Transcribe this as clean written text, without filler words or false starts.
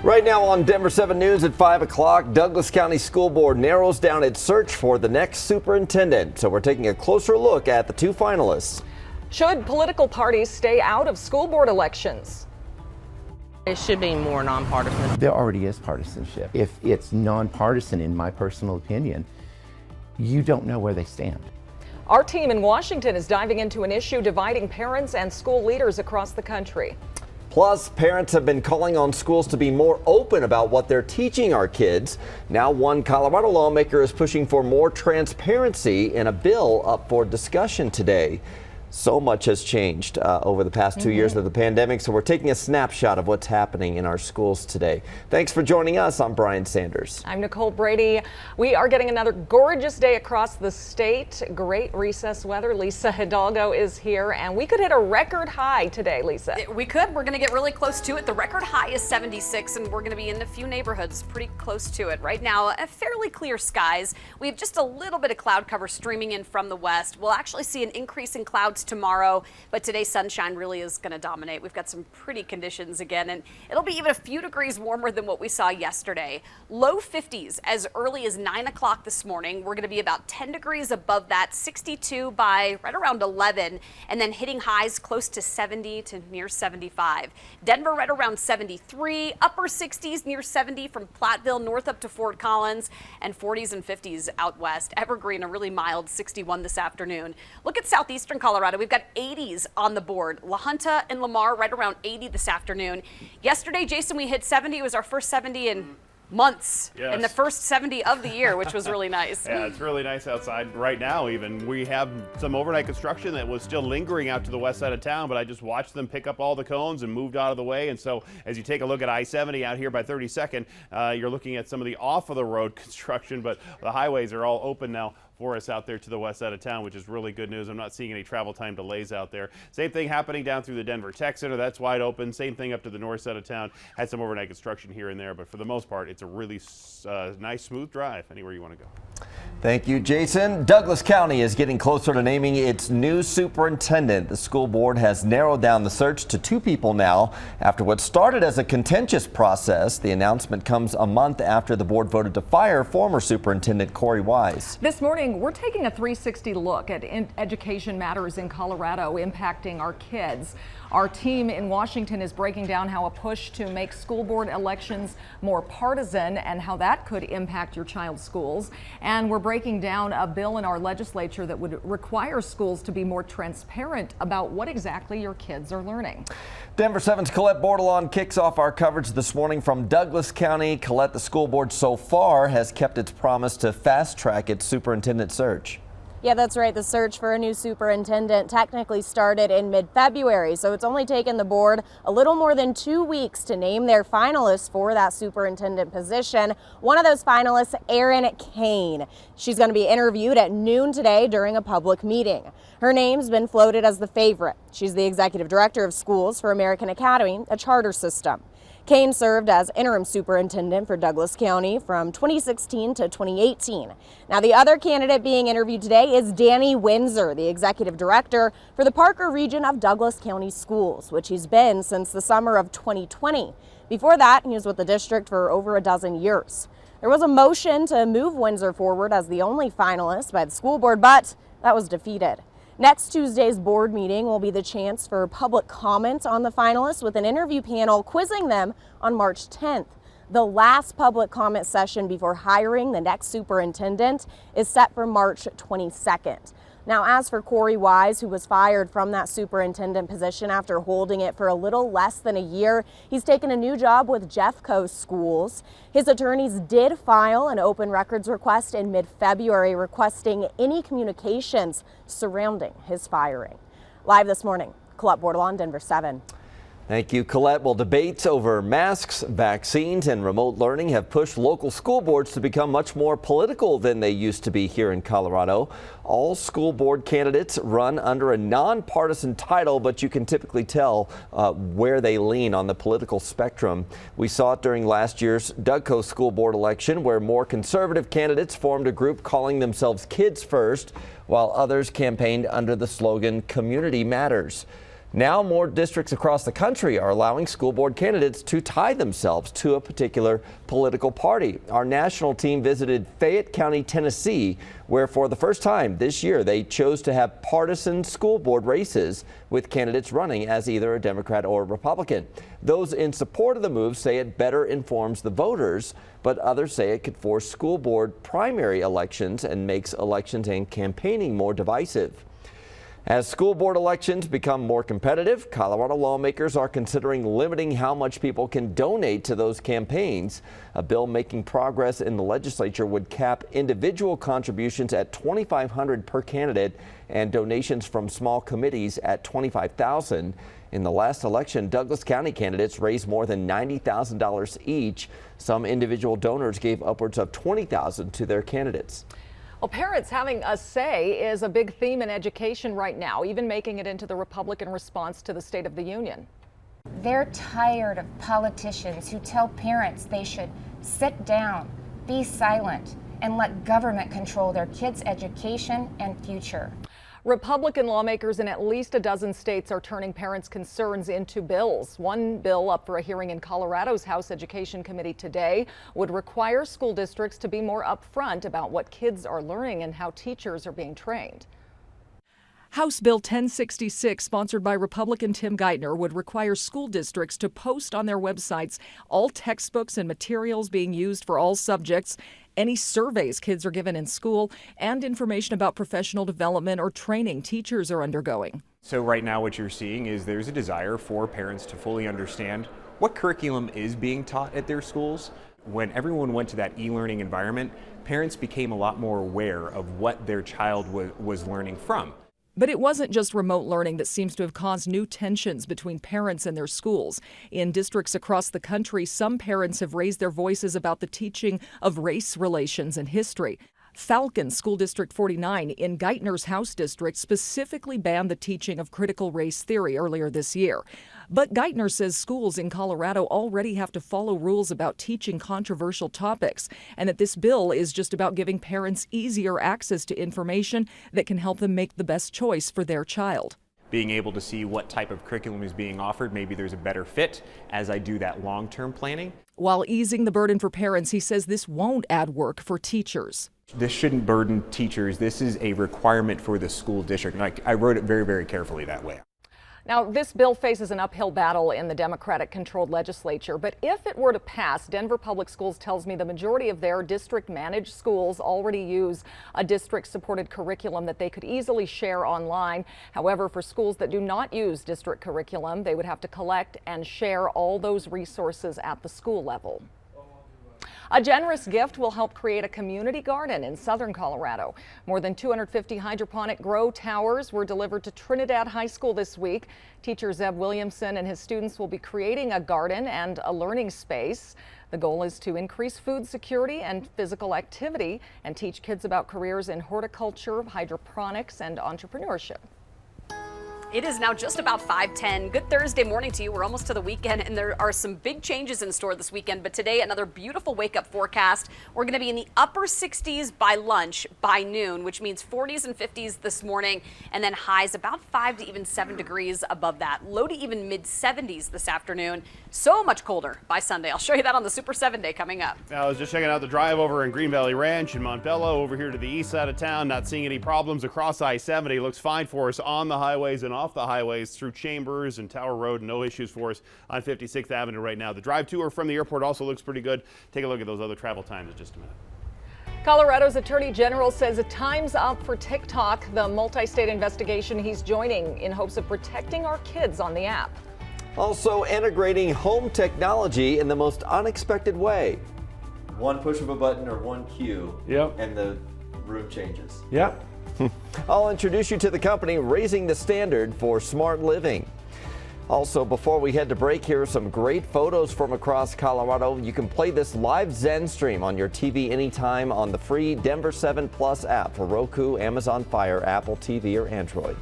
Right now on Denver 7 News at 5 o'clock, Douglas County School Board narrows down its search for the next superintendent. So we're taking a closer look at the two finalists. Should political parties stay out of school board elections? It should be more nonpartisan. There already is partisanship. If it's nonpartisan, in my personal opinion, you don't know where they stand. Our team in Washington is diving into an issue dividing parents and school leaders across the country. Plus, parents have been calling on schools to be more open about what they're teaching our kids. Now, one Colorado lawmaker is pushing for more transparency in a bill up for discussion today. So much has changed over the past 2 years of the pandemic, so we're taking a snapshot of what's happening in our schools today. Thanks for joining us. I'm Brian Sanders. I'm Nicole Brady. We are getting another gorgeous day across the state. Great recess weather. Lisa Hidalgo is here, and we could hit a record high today, Lisa. We could. We're going to get really close to it. The record high is 76, and we're going to be in a few neighborhoods pretty close to it. Right now, fairly clear skies. We have just a little bit of cloud cover streaming in from the west. We'll actually see an increase in clouds tomorrow, but today's sunshine really is going to dominate. We've got some pretty conditions again, and it'll be even a few degrees warmer than what we saw yesterday. Low 50s as early as 9 o'clock this morning. We're going to be about 10 degrees above that, 62 by right around 11, and then hitting highs close to 70 to near 75. Denver right around 73, upper 60s near 70 from Platteville north up to Fort Collins, and 40s and 50s out west. Evergreen a really mild 61 this afternoon. Look at southeastern Colorado. We've got 80s on the board. La Junta and Lamar right around 80 this afternoon. Yesterday, Jason, we hit 70. It was our first 70 in months, and the first 70 of the year, which was really nice. Yeah, it's really nice outside right now even. We have some overnight construction that was still lingering out to the west side of town, but I just watched them pick up all the cones and moved out of the way. And so as you take a look at I-70 out here by 32nd, you're looking at some of the off-of-the-road construction, but the highways are all open now for us out there to the west side of town, which is really good news. I'm not seeing any travel time delays out there. Same thing happening down through the Denver Tech Center. That's wide open. Same thing up to the north side of town. Had some overnight construction here and there, but for the most part, it's a really nice, smooth drive anywhere you want to go. Thank you, Jason. Douglas County is getting closer to naming its new superintendent. The school board has narrowed down the search to 2 people now. After what started as a contentious process, the announcement comes a month after the board voted to fire former Superintendent Corey Wise. This morning, we're taking a 360 look at education matters in Colorado impacting our kids. Our team in Washington is breaking down how a push to make school board elections more partisan and how that could impact your child's schools. And we're breaking down a bill in our legislature that would require schools to be more transparent about what exactly your kids are learning. Denver 7's Colette Bordelon kicks off our coverage this morning from Douglas County. Colette, the school board so far has kept its promise to fast track its superintendent search. Yeah, that's right. The search for a new superintendent technically started in mid-February, so it's only taken the board a little more than 2 weeks to name their finalists for that superintendent position. One of those finalists, Erin Kane. She's going to be interviewed at noon today during a public meeting. Her name's been floated as the favorite. She's the executive director of schools for American Academy, a charter system. Kane served as interim superintendent for Douglas County from 2016 to 2018. Now, the other candidate being interviewed today is Danny Windsor, the executive director for the Parker region of Douglas County Schools, which he's been since the summer of 2020. Before that, he was with the district for over a dozen years. There was a motion to move Windsor forward as the only finalist by the school board, but that was defeated. Next Tuesday's board meeting will be the chance for public comment on the finalists with an interview panel quizzing them on March 10th. The last public comment session before hiring the next superintendent is set for March 22nd. Now, as for Corey Wise, who was fired from that superintendent position after holding it for a little less than a year, he's taken a new job with Jeffco Schools. His attorneys did file an open records request in mid-February requesting any communications surrounding his firing. Live this morning, Colette Bordelon, Denver 7. Thank you, Colette. Well, debates over masks, vaccines, and remote learning have pushed local school boards to become much more political than they used to be here in Colorado. All school board candidates run under a nonpartisan title, but you can typically tell where they lean on the political spectrum. We saw it during last year's Dougco school board election, where more conservative candidates formed a group calling themselves Kids First, while others campaigned under the slogan Community Matters. Now more districts across the country are allowing school board candidates to tie themselves to a particular political party. Our national team visited Fayette County, Tennessee, where for the first time this year they chose to have partisan school board races with candidates running as either a Democrat or Republican. Those in support of the move say it better informs the voters, but others say it could force school board primary elections and makes elections and campaigning more divisive. As school board elections become more competitive, Colorado lawmakers are considering limiting how much people can donate to those campaigns. A bill making progress in the legislature would cap individual contributions at $2,500 per candidate and donations from small committees at $25,000. In the last election, Douglas County candidates raised more than $90,000 each. Some individual donors gave upwards of $20,000 to their candidates. Well, parents having a say is a big theme in education right now, even making it into the Republican response to the State of the Union. They're tired of politicians who tell parents they should sit down, be silent, and let government control their kids' education and future. Republican lawmakers in at least a dozen states are turning parents' concerns into bills. One bill up for a hearing in Colorado's House Education Committee today would require school districts to be more upfront about what kids are learning and how teachers are being trained. House Bill 1066, sponsored by Republican Tim Geithner, would require school districts to post on their websites all textbooks and materials being used for all subjects, any surveys kids are given in school, and information about professional development or training teachers are undergoing. So right now what you're seeing is there's a desire for parents to fully understand what curriculum is being taught at their schools. When everyone went to that e-learning environment, parents became a lot more aware of what their child was learning from. But it wasn't just remote learning that seems to have caused new tensions between parents and their schools. In districts across the country, some parents have raised their voices about the teaching of race relations and history. Falcon School District 49 in Geithner's House District specifically banned the teaching of critical race theory earlier this year. But Geithner says schools in Colorado already have to follow rules about teaching controversial topics, and that this bill is just about giving parents easier access to information that can help them make the best choice for their child. Being able to see what type of curriculum is being offered, maybe there's a better fit as I do that long-term planning. While easing the burden for parents, he says this won't add work for teachers. This shouldn't burden teachers. This is a requirement for the school district. Like, I wrote it very, very carefully that way. Now, this bill faces an uphill battle in the Democratic-controlled legislature, but if it were to pass, Denver Public Schools tells me the majority of their district-managed schools already use a district-supported curriculum that they could easily share online. However, for schools that do not use district curriculum, they would have to collect and share all those resources at the school level. A generous gift will help create a community garden in southern Colorado. More than 250 hydroponic grow towers were delivered to Trinidad High School this week. Teacher Zeb Williamson and his students will be creating a garden and a learning space. The goal is to increase food security and physical activity and teach kids about careers in horticulture, hydroponics, and entrepreneurship. It is now just about 5:10. Good Thursday morning to you. We're almost to the weekend, and there are some big changes in store this weekend. But today, another beautiful wake-up forecast. We're going to be in the upper 60s by lunch, by noon, which means 40s and 50s this morning, and then highs about 5 to even 7 degrees above that. Low to even mid-70s this afternoon. So much colder by Sunday. I'll show you that on the Super 7 Day coming up. I was just checking out the drive over in Green Valley Ranch in Montbello, over here to the east side of town. Not seeing any problems across I-70. Looks fine for us on the highways and off the highways through Chambers and Tower Road. No issues for us on 56th Avenue right now. The drive to or from the airport also looks pretty good. Take a look at those other travel times in just a minute. Colorado's Attorney General says time's up for TikTok, the multi-state investigation he's joining in hopes of protecting our kids on the app. Also integrating home technology in the most unexpected way. One push of a button or one cue, and the room changes. Yep. I'll introduce you to the company raising the standard for smart living. Also, before we head to break, here are some great photos from across Colorado. You can play this live Zen stream on your TV anytime on the free Denver 7 Plus app for Roku, Amazon Fire, Apple TV, or Android.